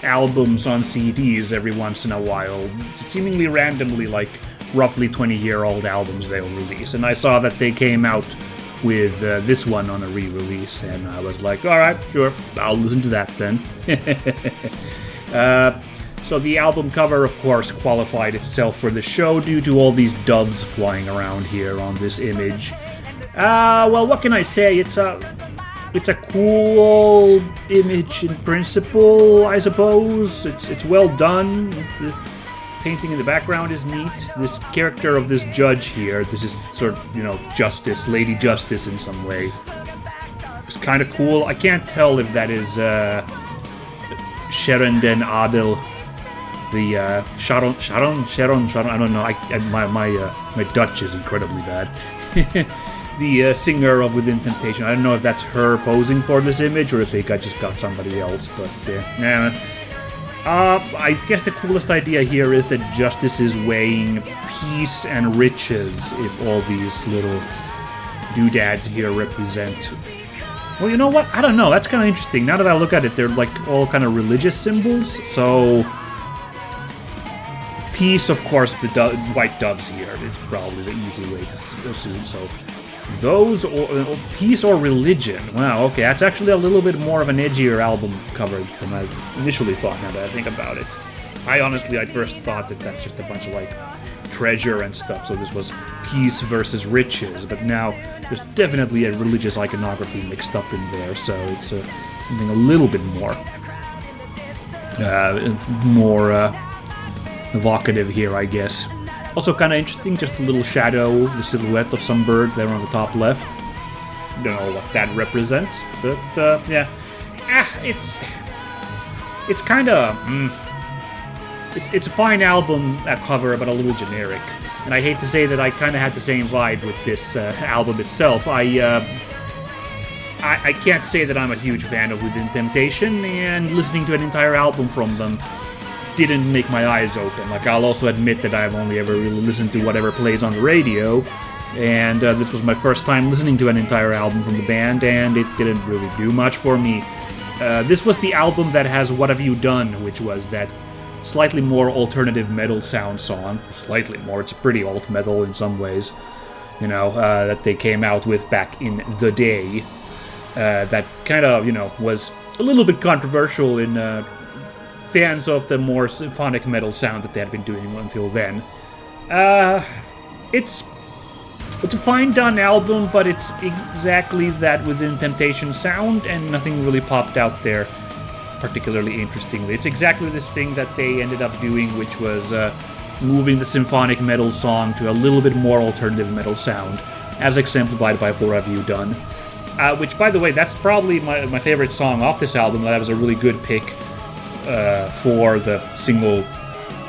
albums on CDs every once in a while, seemingly randomly, roughly 20-year-old albums they'll release. And I saw that they came out with this one on a re-release, and I was like, alright, sure, I'll listen to that then. So the album cover, of course, qualified itself for the show due to all these doves flying around here on this image. Well, what can I say? It's a cool image in principle, I suppose. It's well done. The painting in the background is neat. This character of this judge here, this is sort of, Justice, Lady Justice in some way. It's kind of cool. I can't tell if that is Sharon den Adel. The Sharon, I don't know. My Dutch is incredibly bad. The singer of Within Temptation. I don't know if that's her posing for this image or if they just got somebody else. But I guess the coolest idea here is that Justice is weighing peace and riches. If all these little doodads here represent. Well, you know what? I don't know. That's kind of interesting. Now that I look at it, they're like all kind of religious symbols. So. Peace, of course, the white doves here is probably the easy way to assume. So, those or peace or religion. Wow, okay, that's actually a little bit more of an edgier album cover than I initially thought. Now that I think about it, I first thought that that's just a bunch of like treasure and stuff. So this was peace versus riches, but now there's definitely a religious iconography mixed up in there. So it's something a little bit more evocative here, I guess. Also kind of interesting, just a little shadow, the silhouette of some bird there on the top left. Don't know what that represents, but yeah. It's kind of... It's a fine album cover, but a little generic. And I hate to say that I kind of had the same vibe with this album itself. I can't say that I'm a huge fan of Within Temptation, and listening to an entire album from them didn't make my eyes open. Like, I'll also admit that I've only ever really listened to whatever plays on the radio, and this was my first time listening to an entire album from the band, and it didn't really do much for me. This was the album that has What Have You Done, which was that slightly more alternative metal sound song. Slightly more, it's pretty alt metal in some ways, that they came out with back in the day. That kind of, was a little bit controversial in fans of the more symphonic metal sound that they had been doing until then. It's a fine done album, but it's exactly that Within Temptation sound, and nothing really popped out there particularly interestingly. It's exactly this thing that they ended up doing, which was moving the symphonic metal song to a little bit more alternative metal sound, as exemplified by What Have You Done. Which, by the way, that's probably my favorite song off this album. That was a really good pick for the single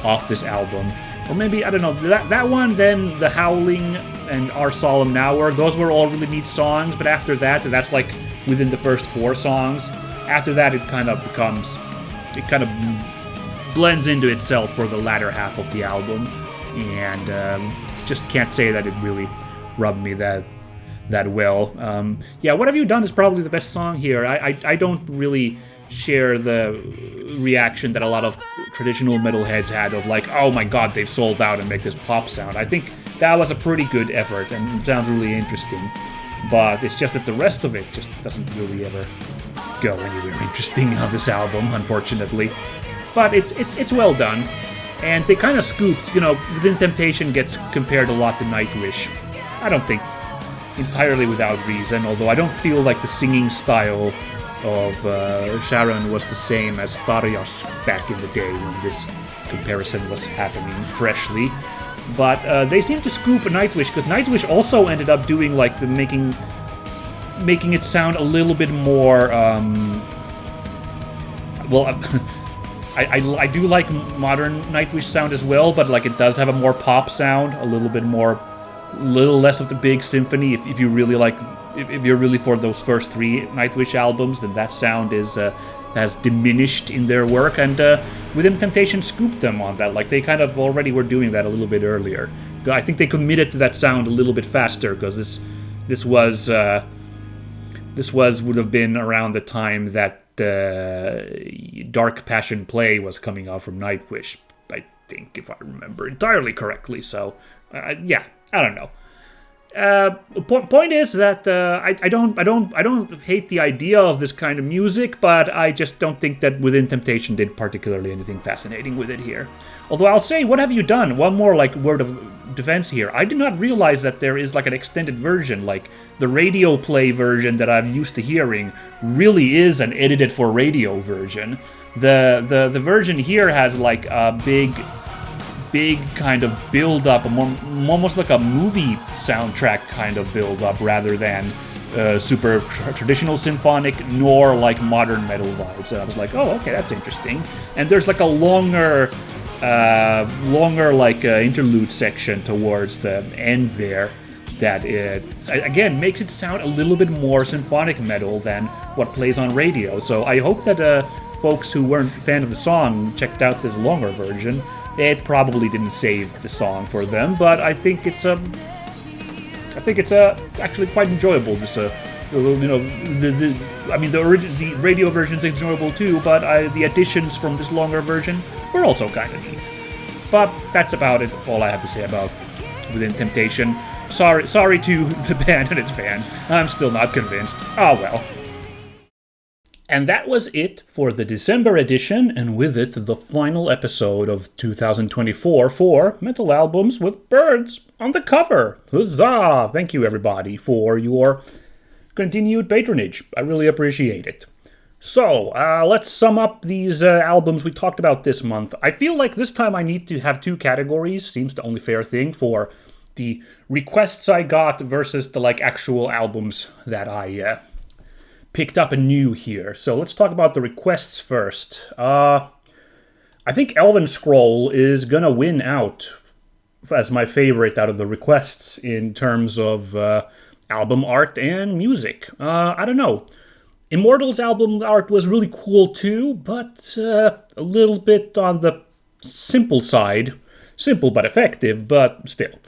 off this album. Or maybe, I don't know, that one, then The Howling and Our Solemn Hour, those were all really neat songs, but after that, that's like within the first 4 songs. After that, it kind of blends into itself for the latter half of the album, and just can't say that it really rubbed me that well. Yeah, What Have You Done is probably the best song here. I don't really share the reaction that a lot of traditional metalheads had of like, oh my god, they've sold out and make this pop sound. I think that was a pretty good effort and it sounds really interesting, but it's just that the rest of it just doesn't really ever go anywhere interesting on this album, unfortunately. But it's well done, and they kind of scooped, Within Temptation gets compared a lot to Nightwish. I don't think entirely without reason, although I don't feel like the singing style of Sharon was the same as Tarja's back in the day when this comparison was happening freshly. But they seem to scoop Nightwish, because Nightwish also ended up doing like the making it sound a little bit more I do like modern Nightwish sound as well, but like it does have a more pop sound, a little less of the big symphony. If you really like, if you're really for those first 3 Nightwish albums, then that sound has diminished in their work, and Within Temptation scooped them on that. Like they kind of already were doing that a little bit earlier. I think they committed to that sound a little bit faster, because this would have been around the time that Dark Passion Play was coming out from Nightwish, I think, if I remember entirely correctly. So Yeah, I don't know. Point is that I don't hate the idea of this kind of music, but I just don't think that Within Temptation did particularly anything fascinating with it here. Although I'll say, what have you done? One more like word of defense here. I did not realize that there is like an extended version, like the radio play version that I'm used to hearing really is an edited for radio version. The version here has like a big kind of build-up, almost like a movie soundtrack kind of build-up, rather than super traditional symphonic, nor like modern metal vibes. And I was like, oh, okay, that's interesting. And there's like a longer like interlude section towards the end there that again makes it sound a little bit more symphonic metal than what plays on radio. So I hope that folks who weren't a fan of the song checked out this longer version. It probably didn't save the song for them, but I think it's actually quite enjoyable. This the radio version's enjoyable too, but the additions from this longer version were also kind of neat. But that's about it. All I have to say about Within Temptation. Sorry to the band and its fans. I'm still not convinced. Oh well. And that was it for the December edition, and with it, the final episode of 2024 for Metal Albums with Birds on the Cover. Huzzah! Thank you, everybody, for your continued patronage. I really appreciate it. So, let's sum up these albums we talked about this month. I feel like this time I need to have two categories, seems the only fair thing, for the requests I got versus the, actual albums that I picked up anew here. So let's talk about the requests first. I think Elvenscroll is gonna win out as my favorite out of the requests in terms of album art and music. I don't know. Immortal's album art was really cool too, but a little bit on the simple side. Simple but effective, but still.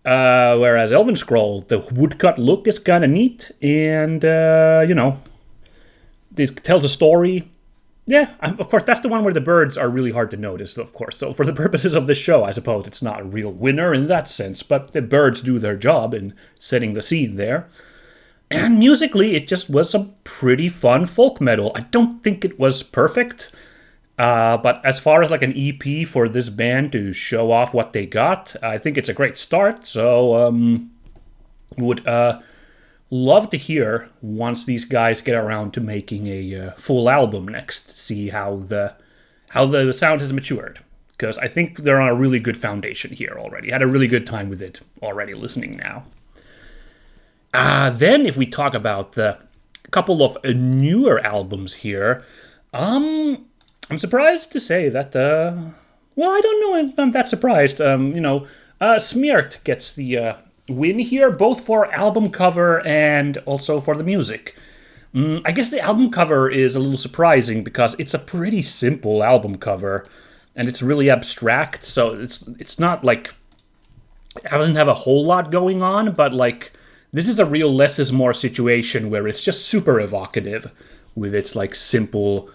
Whereas Elvenscroll, the woodcut look is kind of neat, and, it tells a story. Yeah, of course, that's the one where the birds are really hard to notice, of course. So for the purposes of this show, I suppose it's not a real winner in that sense, but the birds do their job in setting the scene there. And musically, it just was some pretty fun folk metal. I don't think it was perfect, but as far as an EP for this band to show off what they got, I think it's a great start. So, would love to hear once these guys get around to making a full album next. See how the sound has matured, because I think they're on a really good foundation here already. Had a really good time with it already listening now. Then if we talk about the couple of newer albums here, I'm surprised to say that, well, I don't know if I'm that surprised. Smeart gets the win here, both for album cover and also for the music. I guess the album cover is a little surprising because it's a pretty simple album cover, and it's really abstract, so it's not it doesn't have a whole lot going on, but this is a real less is more situation where it's just super evocative with its simple,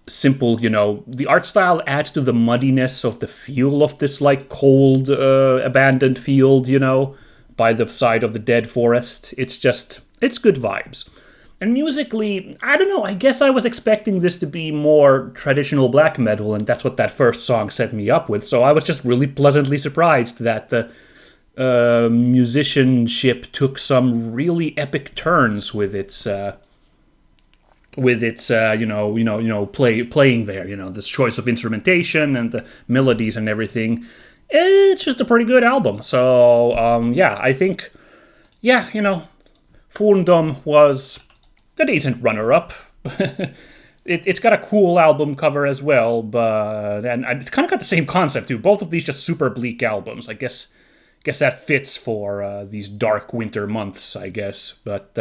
the art style adds to the muddiness of the feel of this cold, abandoned field, by the side of the dead forest. It's good vibes. And musically, I don't know, I guess I was expecting this to be more traditional black metal, and that's what that first song set me up with, so I was just really pleasantly surprised that the musicianship took some really epic turns with its playing there, this choice of instrumentation and the melodies and everything. It's just a pretty good album. So, I think, Forndom was a decent runner-up. It's got a cool album cover as well, and it's kind of got the same concept too. Both of these just super bleak albums. I guess that fits for these dark winter months, I guess. But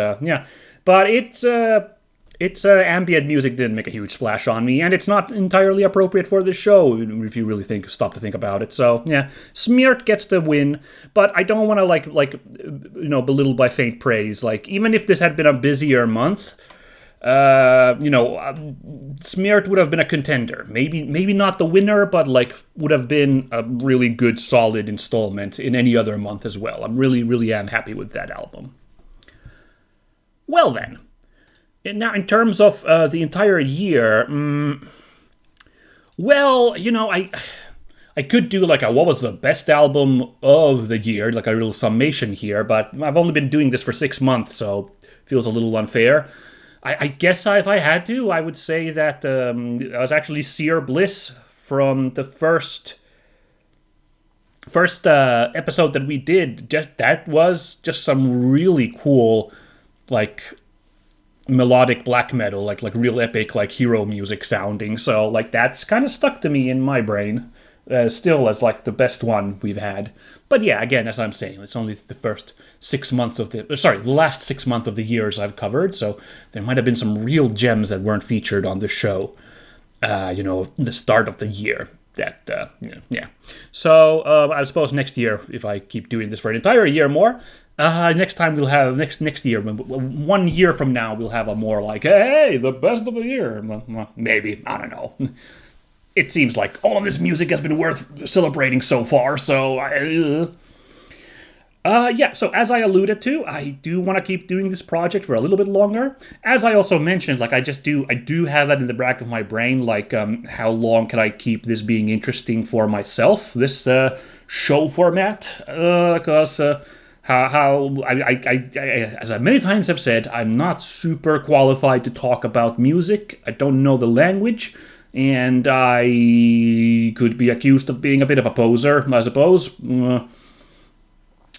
it's ambient music didn't make a huge splash on me, and it's not entirely appropriate for this show if you really stop to think about it. So Smeart gets the win, but I don't want to belittle by faint praise. Even if this had been a busier month, Smeared would have been a contender. Maybe not the winner, but like would have been a really good, solid installment in any other month as well. I'm really am happy with that album. Well then, and now in terms of the entire year, I could do like a what was the best album of the year, like a real summation here, but I've only been doing this for 6 months, so it feels a little unfair. I guess if I had to, I would say that I was actually Seer Bliss from the first episode that we did. That was just some really cool, like melodic black metal, like real epic, like hero music sounding. So like that's kind of stuck to me in my brain, still as like the best one we've had. But yeah, again, as I'm saying, it's only the first 6 months of the last 6 months of the years I've covered. So there might have been some real gems that weren't featured on the show. The start of the year. Yeah. So I suppose next year, if I keep doing this for an entire year more, next time we'll have next year, 1 year from now, we'll have a more like, hey, the best of the year. Maybe, I don't know. It seems like all of this music has been worth celebrating so far. So so as I alluded to, I do want to keep doing this project for a little bit longer. As I also mentioned, like I do have that in the back of my brain, like how long can I keep this being interesting for myself, this show format, because how I as I many times have said, I'm not super qualified to talk about music. I don't know the language, and I could be accused of being a bit of a poser, I suppose.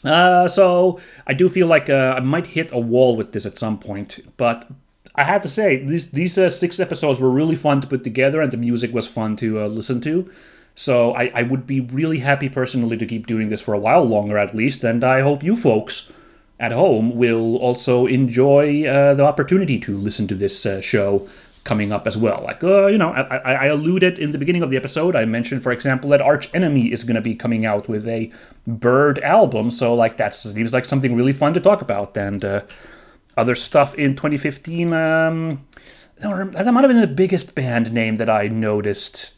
So I do feel like I might hit a wall with this at some point, but I have to say these 6 episodes were really fun to put together, and the music was fun to listen to. So I would be really happy personally to keep doing this for a while longer at least, and I hope you folks at home will also enjoy the opportunity to listen to this show coming up as well. Like, I alluded in the beginning of the episode, I mentioned, for example, that Arch Enemy is going to be coming out with a Bird album, so like that seems like something really fun to talk about. And other stuff in 2015, that might have been the biggest band name that I noticed,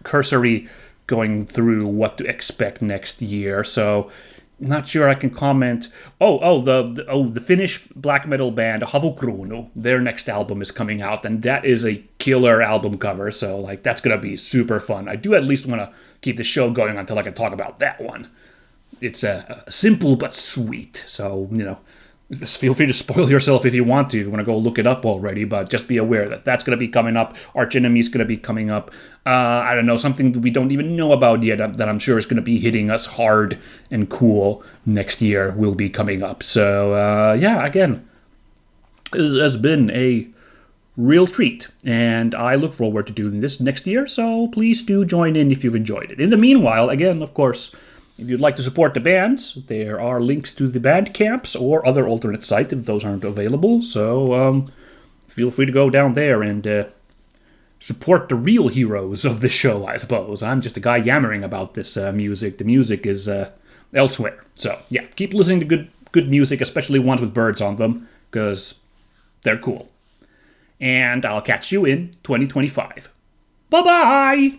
cursory going through what to expect next year, so not sure I can comment. The Finnish black metal band Havukruunu, their next album is coming out, and that is a killer album cover, so like that's gonna be super fun. I do at least want to keep the show going until I can talk about that one. It's simple but sweet, so just feel free to spoil yourself if you want to. If you want to go look it up already, but just be aware that that's going to be coming up. Arch Enemy is going to be coming up. I don't know, something that we don't even know about yet that I'm sure is going to be hitting us hard and cool next year will be coming up. So, again, it has been a real treat, and I look forward to doing this next year, so please do join in if you've enjoyed it. In the meanwhile, again, of course, if you'd like to support the bands, there are links to the band camps or other alternate sites if those aren't available. So feel free to go down there and support the real heroes of the show, I suppose. I'm just a guy yammering about this music. The music is elsewhere. So yeah, keep listening to good music, especially ones with birds on them, because they're cool. And I'll catch you in 2025. Bye-bye!